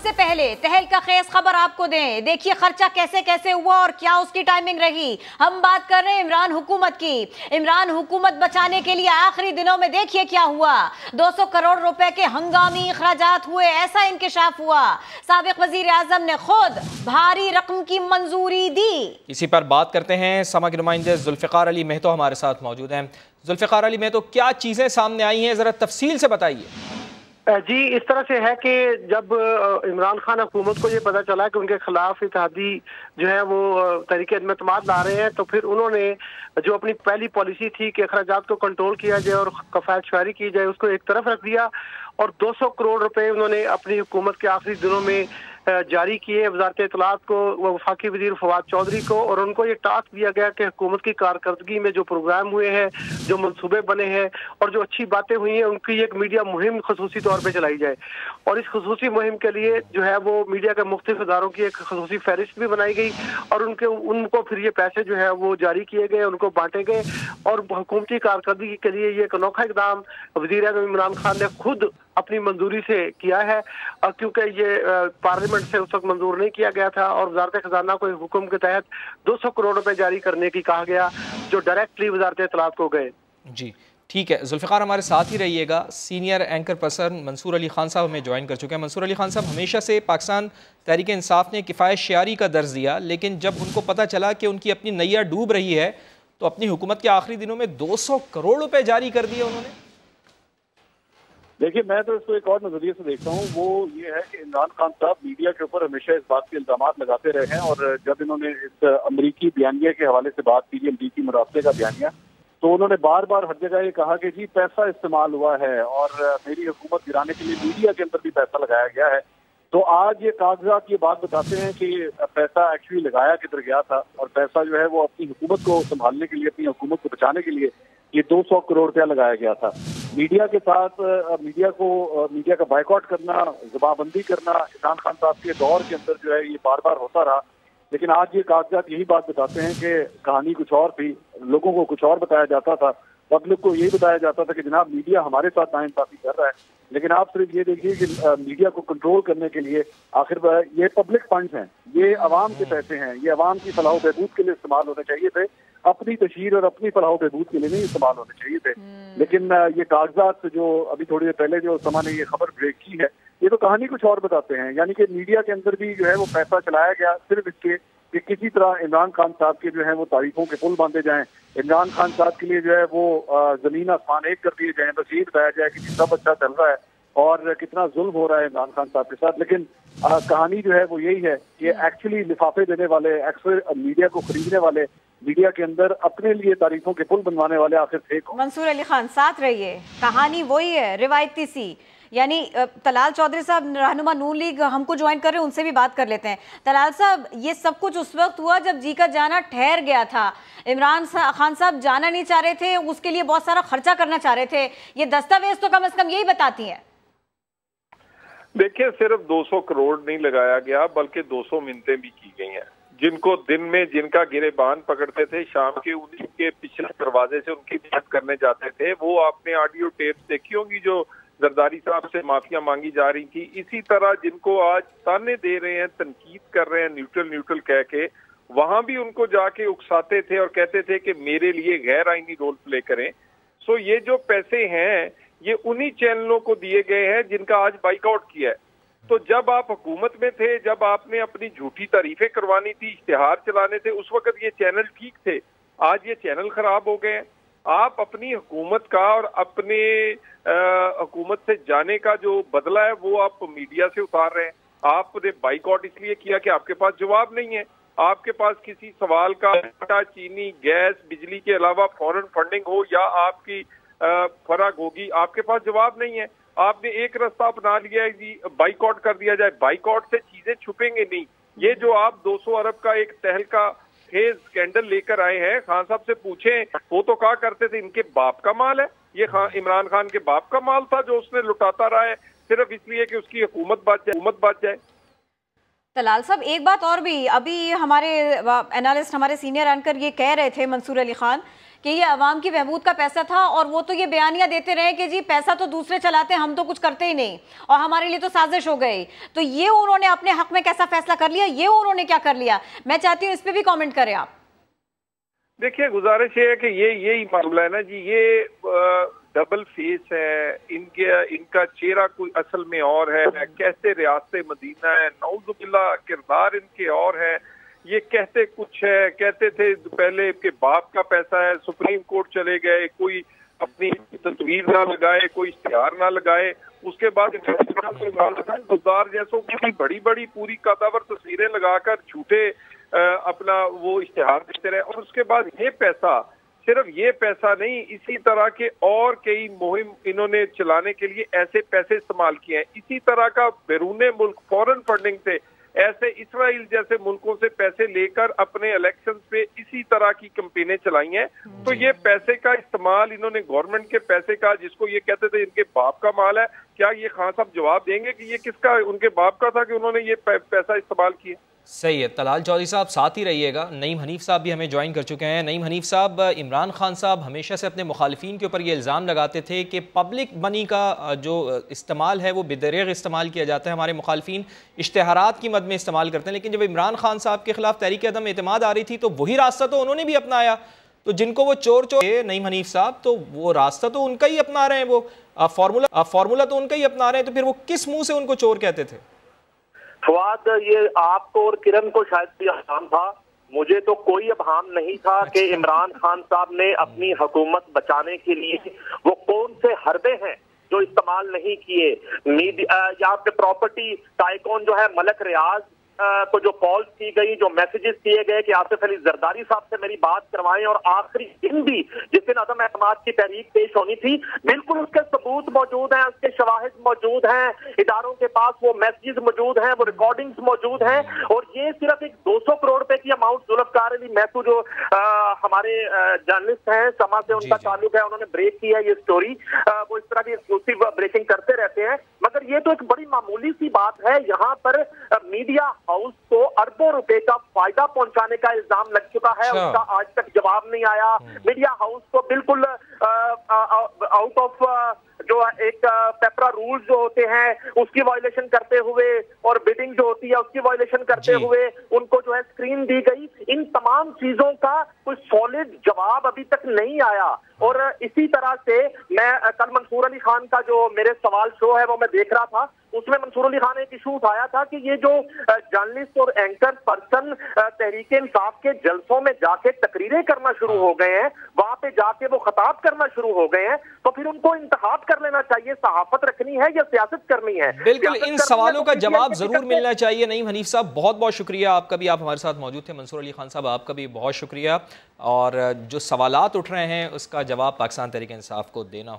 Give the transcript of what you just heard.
सबसे पहले तहलका खेज खबर आपको दें। देखिए खर्चा कैसे कैसे हुआ और क्या उसकी टाइमिंग रही। हम बात कर रहे हैं इमरान हुकूमत की। इमरान हुकूमत बचाने के लिए आखिरी दिनों में देखिए क्या हुआ। 200 करोड़ रुपए के हंगामी अखराजात हुए, ऐसा इंकशाफ हुआ। साबिक वजीर आजम ने खुद भारी रकम की मंजूरी दी। इसी पर बात करते हैं। समा के नुमाइंदे जुल्फ़िकार अली मेहतो हमारे साथ मौजूद हैं। जुल्फ़िकार अली मेहतो, क्या चीज़ें सामने आई हैं, ज़रा तफसील से बताइए। जी, इस तरह से है कि जब इमरान खान हुकूमत को ये पता चला कि उनके खिलाफ इत्तेहादी जो है वो तरीके एतमाद ला रहे हैं, तो फिर उन्होंने जो अपनी पहली पॉलिसी थी कि अखराजात को कंट्रोल किया जाए और कफायत शुमारी की जाए, उसको एक तरफ रख दिया और 200 करोड़ रुपए उन्होंने अपनी हुकूमत के आखिरी दिनों में जारी किए वजारत इत्तलात को, वफाकी वजीर फवाद चौधरी को, और उनको ये टास्क दिया गया कि हुकूमत की कारकर्दगी में जो प्रोग्राम हुए हैं, जो मनसूबे बने हैं और जो अच्छी बातें हुई हैं, उनकी एक मीडिया मुहिम खसूसी तौर पे चलाई जाए। और इस खसूसी मुहिम के लिए जो है वो मीडिया के मुख्तलिफ इदारों की एक खसूसी फहरिस्त भी बनाई गई और उनको फिर ये पैसे जो है वो जारी किए गए, उनको बांटे गए। और हुकूमती कारकर्दगी के लिए ये एक अनोखा इकदाम वज़ीर आज़म इमरान खान ने खुद अपनी मंजूरी से किया है, क्योंकि ये पार्लियामेंट से उस वक्त मंजूर नहीं किया गया था और वजारत खजाना को हुक्म के तहत 200 करोड़ रुपए जारी करने की कहा गया, जो डायरेक्टली वजारत इत्तलात को गए। जी ठीक है, जुल्फ़िकार हमारे साथ ही रहिएगा। Senior anchor person Mansoor Ali Khan साहब हमें ज्वाइन कर चुके हैं। मंसूर अली खान साहब, हमेशा से पाकिस्तान तहरीक इंसाफ ने किफ़ायत शियारी का दर्ज दिया, लेकिन जब उनको पता चला कि उनकी अपनी नैया डूब रही है तो अपनी हुकूमत के आखिरी दिनों में 200 करोड़ रुपए जारी कर दिए उन्होंने। देखिए, मैं तो इसको एक और नजरिए से देखता हूँ। वो ये है कि इमरान खान साहब मीडिया के ऊपर हमेशा इस बात के इल्जाम लगाते रहे हैं, और जब इन्होंने इस अमरीकी बयानिया के हवाले से बात की, अमरीकी मुरासले का बयानिया, तो उन्होंने बार बार हर जगह ये कहा कि जी पैसा इस्तेमाल हुआ है और मेरी हुकूमत गिराने के लिए मीडिया के अंदर भी पैसा लगाया गया है। तो आज ये कागजात ये बात बताते हैं कि पैसा एक्चुअली लगाया किधर गया था, और पैसा जो है वो अपनी हुकूमत को संभालने के लिए, अपनी हुकूमत को बचाने के लिए ये 200 करोड़ रुपया लगाया गया था। मीडिया के साथ मीडिया का बायकॉट करना, जबाबंदी करना इमरान खान साहब के दौर के अंदर जो है ये बार बार होता रहा। लेकिन आज ये कागजात यही बात बताते हैं कि कहानी कुछ और थी, लोगों को कुछ और बताया जाता था, पब्लिक को यही बताया जाता था कि जनाब मीडिया हमारे साथ नाइंसाफी कर रहा है। लेकिन आप सिर्फ ये देखिए कि मीडिया को कंट्रोल करने के लिए आखिर ये पब्लिक फंड्स हैं, ये अवाम के पैसे हैं, ये अवाम की फलाह बहबूद के लिए इस्तेमाल होने चाहिए थे, अपनी तशहीर और अपनी फलाह बहबूद के लिए नहीं इस्तेमाल होने चाहिए थे। लेकिन ये कागजात जो अभी थोड़ी देर पहले जो समा ने ये खबर ब्रेक की है, ये तो कहानी कुछ और बताते हैं। यानी कि मीडिया के अंदर भी जो है वो पैसा चलाया गया सिर्फ इसके कि किसी तरह इमरान खान साहब के जो है वो तारीफों के पुल बांधे जाएं, इमरान खान साहब के लिए जो है वो जमीन आसमान एक कर दिए जाएं, बस ये बताया जाए कि सब अच्छा चल रहा है और कितना जुल्म हो रहा है इमरान खान साहब के साथ। लेकिन कहानी जो है वो यही है कि एक्चुअली लिफाफे देने वाले, अक्सर मीडिया को खरीदने वाले, मीडिया के अंदर अपने लिए तारीफों के पुल बनवाने वाले आखिर थे कौन? मंसूर अली खान साथ रहिए, कहानी वही है रिवायती सी। यानी तलाल चौधरी साहब रहनुमा नून लीग हमको ज्वाइन कर रहे हैं, उनसे भी बात कर लेते हैं। तलाल साहब, ये सब कुछ उस वक्त हुआ जब जी का जाना ठहर गया था। इमरान खान साहब जाना नहीं चाह रहे थे, उसके लिए बहुत सारा खर्चा करना चाह रहे थे। ये दस्तावेज तो कम से कम यही बताती हैं। देखिए, सिर्फ 200 करोड़ नहीं लगाया गया, बल्कि 200 मिन्नतें भी की गई हैं। जिनको दिन में जिनका गिरेबान पकड़ते थे, शाम के उनके पिछले दरवाजे से उनकी मदद करने जाते थे, वो आपने ऑडियो टेप देखी होंगी जो जरदारी साहब से माफिया मांगी जा रही थी। इसी तरह जिनको आज ताने दे रहे हैं, तनकीद कर रहे हैं न्यूट्रल कह के, वहां भी उनको जाके उकसाते थे और कहते थे कि मेरे लिए गैर आईनी रोल प्ले करें। सो ये जो पैसे हैं ये उन्हीं चैनलों को दिए गए हैं जिनका आज बाइकआउट किया है। तो जब आप हुकूमत में थे, जब आपने अपनी झूठी तारीफें करवानी थी, इश्तिहार चलाने थे, उस वक्त ये चैनल ठीक थे। आज ये चैनल खराब हो गए हैं। आप अपनी हुकूमत का और अपने हुकूमत से जाने का जो बदला है वो आप मीडिया से उतार रहे हैं। आपने बाइकआउट इसलिए किया कि आपके पास जवाब नहीं है, आपके पास किसी सवाल का आटा, चीनी, गैस, बिजली के अलावा फॉरेन फंडिंग हो या आपकी फराग होगी, आपके पास जवाब नहीं है। आपने एक रास्ता अपना लिया है जी, बाइकआउट कर दिया जाए। बाइकआउट से चीजें छुपेंगे नहीं। ये जो आप 200 अरब का एक तहलका खेज स्कैंडल लेकर आए हैं, खान साहब से पूछें, वो तो कहा करते थे इनके बाप का माल है, ये इमरान खान के बाप का माल था जो उसने लुटाता रहा है सिर्फ इसलिए कि उसकी हुकूमत बच जाए। तलाल साहब, एक बात और भी, अभी हमारे एनालिस्ट, हमारे सीनियर एंकर ये कह रहे थे मंसूर अली खान कि ये अवाम की बहबूद का पैसा था, और वो तो ये बयानियां देते रहे कि जी पैसा तो दूसरे चलाते हैं, हम तो कुछ करते ही नहीं और हमारे लिए तो साजिश हो गई। तो ये उन्होंने अपने हक में कैसा फैसला कर लिया, ये उन्होंने क्या कर लिया, मैं चाहती हूँ इस पे भी कमेंट करें आप। देखिए, गुजारिश ये है कि यही मामला है ना जी, ये डबल फेस है इनका चेहरा कोई असल में और है, कैसे रियासत मदीना है, नऊजुबिल्लाह किरदार इनके और है, ये कहते कुछ है, कहते थे पहले के बाप का पैसा है, सुप्रीम कोर्ट चले गए, कोई अपनी तस्वीर ना लगाए, कोई इश्तिहार ना लगाए, उसके बाद गुजार जैसों की बड़ी बड़ी पूरी कदावर तस्वीरें लगाकर झूठे अपना वो इश्तिहार देते रहे, और उसके बाद ये पैसा, सिर्फ ये पैसा नहीं, इसी तरह के और कई मुहिम इन्होंने चलाने के लिए ऐसे पैसे इस्तेमाल किए हैं। इसी तरह का बैरून मुल्क फॉरेन फंडिंग से, ऐसे इसराइल जैसे मुल्कों से पैसे लेकर अपने इलेक्शन पे इसी तरह की कैंपेनें चलाई हैं। तो ये पैसे का इस्तेमाल इन्होंने गवर्नमेंट के पैसे का, जिसको ये कहते थे इनके बाप का माल है, क्या ये खान साहब जवाब देंगे कि ये किसका, उनके बाप का था कि उन्होंने ये पैसा इस्तेमाल किया? सही है। तलाल चौधरी साहब साथ ही रहिएगा। नईम हनीफ साहब भी हमें ज्वाइन कर चुके हैं। नईम हनीफ साहब, इमरान खान साहब हमेशा से अपने मुखालिफिन के ऊपर ये इल्ज़ाम लगाते थे कि पब्लिक मनी का जो इस्तेमाल है वो बेदरेग इस्तेमाल किया जाता है, हमारे मुखालिफिन इश्तिहारात की मद में इस्तेमाल करते हैं। लेकिन जब इमरान खान साहब के खिलाफ तहरीक अदम एतमाद आ रही थी तो वही रास्ता तो उन्होंने भी अपनाया। तो जिनको वो चोर नईम हनीफ साहब, तो वो रास्ता तो उनका ही अपना रहे हैं, वो फार्मूला तो उनका ही अपना रहे हैं, तो फिर वो किस मुँह से उनको चोर कहते थे? फवाद, ये आपको और किरण को शायद भी अभाम था, मुझे तो कोई अभाम नहीं था कि इमरान खान साहब ने अपनी हुकूमत बचाने के लिए वो कौन से हरबे हैं जो इस्तेमाल नहीं किए। यहाँ पे प्रॉपर्टी टाइकॉन जो है मलक रियाज को जो कॉल्स की गई, जो मैसेजेस किए गए कि आसिफ अली जरदारी साहब से मेरी बात करवाएं, और आखिरी दिन भी जिस दिन अदम एतमाद की तहरीक पेश होनी थी, बिल्कुल उसके सबूत मौजूद हैं, उसके शवाहिद मौजूद हैं, इदारों के पास वो मैसेजेस मौजूद हैं, वो रिकॉर्डिंग्स मौजूद हैं। और ये सिर्फ एक 200 करोड़ रुपए की अमाउंट जुल्फकार अली महतू जो हमारे जर्नलिस्ट हैं, समा से उनका ताल्लुक है, उन्होंने ब्रेक किया ये स्टोरी। वो इस तरह की एक्सक्लूसिव ब्रेकिंग करते रहते हैं, मगर ये तो एक बड़ी मामूली सी बात है। यहाँ पर मीडिया हाउस को अरबों रुपए का फायदा पहुंचाने का इल्जाम लग चुका है, उसका आज तक जवाब नहीं आया। मीडिया हाउस को बिल्कुल आउट ऑफ जो एक पेपरा रूल्स जो होते हैं उसकी वायलेशन करते हुए, और बिडिंग जो होती है उसकी वायलेशन करते हुए उनको जो है स्क्रीन दी गई। इन तमाम चीजों का कोई सॉलिड जवाब अभी तक नहीं आया। और इसी तरह से मैं कल मंसूर अली खान का जो मेरे सवाल शो है वो मैं देख रहा था, उसमें मंसूर अली खान ने एक इशू उठाया था कि ये जो जर्नलिस्ट और एंकर पर्सन तहरीक इंसाफ के जलसों में जाके तकरीरें करना शुरू हो गए हैं, वहां पे जाके वो खिताब करना शुरू हो गए हैं, तो फिर उनको इंतखाब कर लेना चाहिए, सहाफत रखनी है या सियासत करनी है। बिल्कुल, इन सवालों का जवाब जरूर मिलना चाहिए। नईम हनीफ साहब, बहुत बहुत शुक्रिया आपका भी, आप हमारे साथ मौजूद थे। मंसूर अली खान साहब, आपका भी बहुत शुक्रिया। और जो सवालात उठ रहे हैं उसका जवाब पाकिस्तान तहरीक इंसाफ को देना